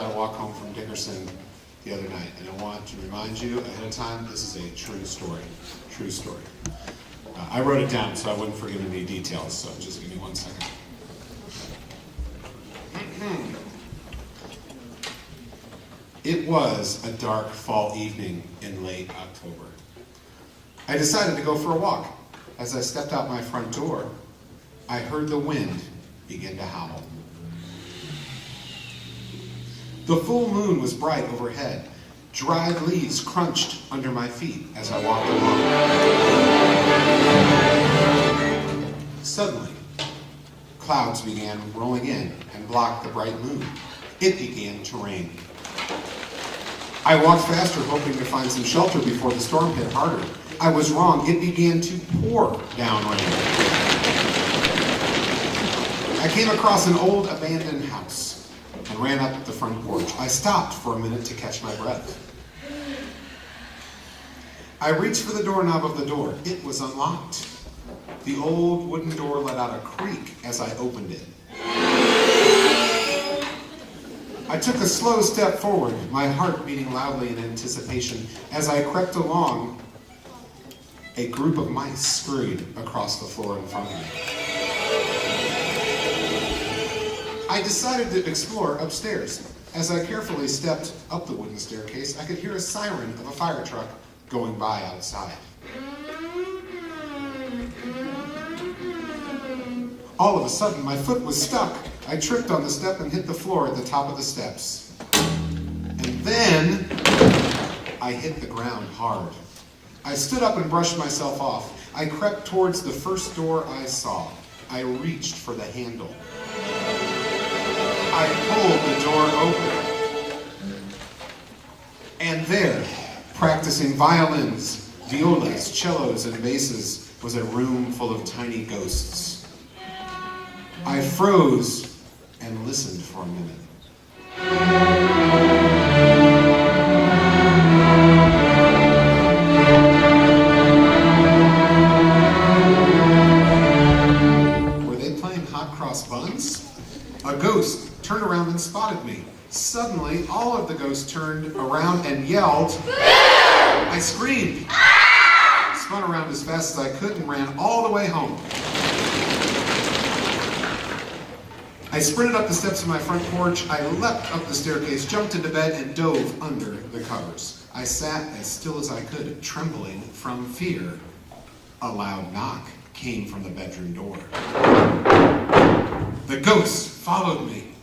about a walk home from Dickerson the other night, and I want to remind you ahead of time, this is a true story. True story. I wrote it down so I wouldn't forget any details, so just give me 1 second. It was a dark fall evening in late October. I decided to go for a walk. As I stepped out my front door, I heard the wind begin to howl. The full moon was bright overhead. Dried leaves crunched under my feet as I walked along. Suddenly, clouds began rolling in and blocked the bright moon. It began to rain. I walked faster, hoping to find some shelter before the storm hit harder. I was wrong. It began to pour down rain. I came across an old abandoned house and ran up the front porch. I stopped for a minute to catch my breath. I reached for the doorknob of the door. It was unlocked. The old wooden door let out a creak as I opened it. I took a slow step forward, my heart beating loudly in anticipation. As I crept along, a group of mice scurried across the floor in front of me. I decided to explore upstairs. As I carefully stepped up the wooden staircase, I could hear a siren of a fire truck going by outside. All of a sudden, my foot was stuck. I tripped on the step and hit the floor at the top of the steps. And then, I hit the ground hard. I stood up and brushed myself off. I crept towards the first door I saw. I reached for the handle. I pulled the door open. And there, practicing violins, violas, cellos, and basses, was a room full of tiny ghosts. I froze and listened for a minute. Were they playing hot cross buns? A ghost turned around and spotted me. Suddenly, all of the ghosts turned around and yelled. I screamed, spun around as fast as I could, and ran all the way home. I sprinted up the steps of my front porch. I leapt up the staircase, jumped into bed, and dove under the covers. I sat as still as I could, trembling from fear. A loud knock came from the bedroom door. The ghosts followed me.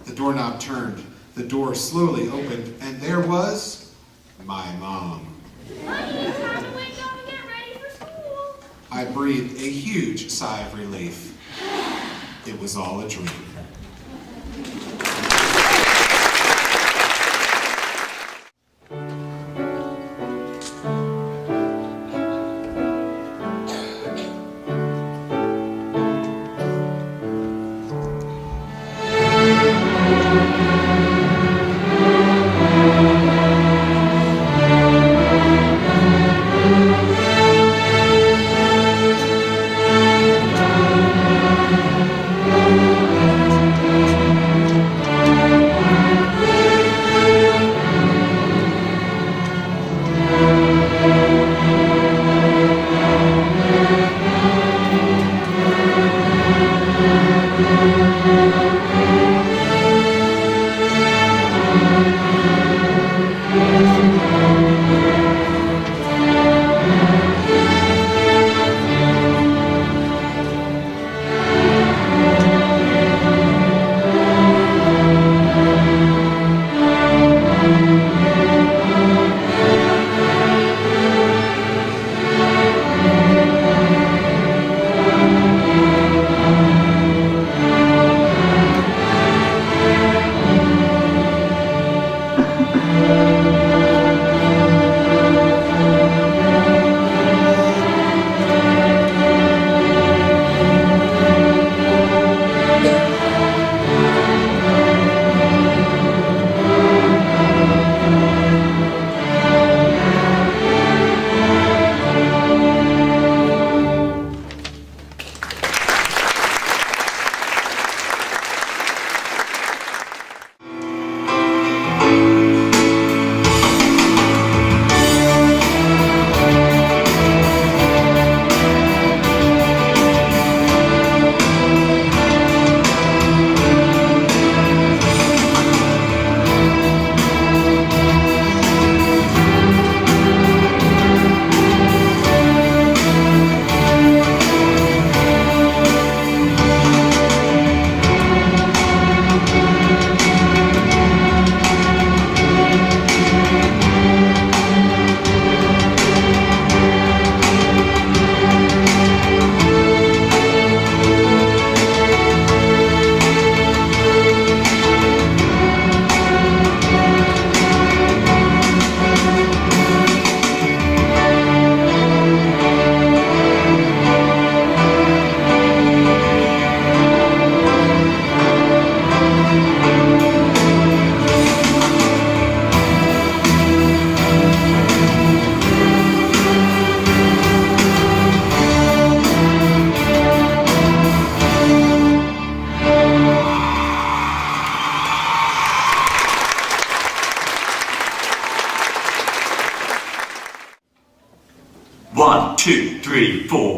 The doorknob turned, the door slowly opened, and there was my mom. Honey, it's time to wake up and get ready for school. I breathed a huge sigh of relief. It was all a dream. 3, 4.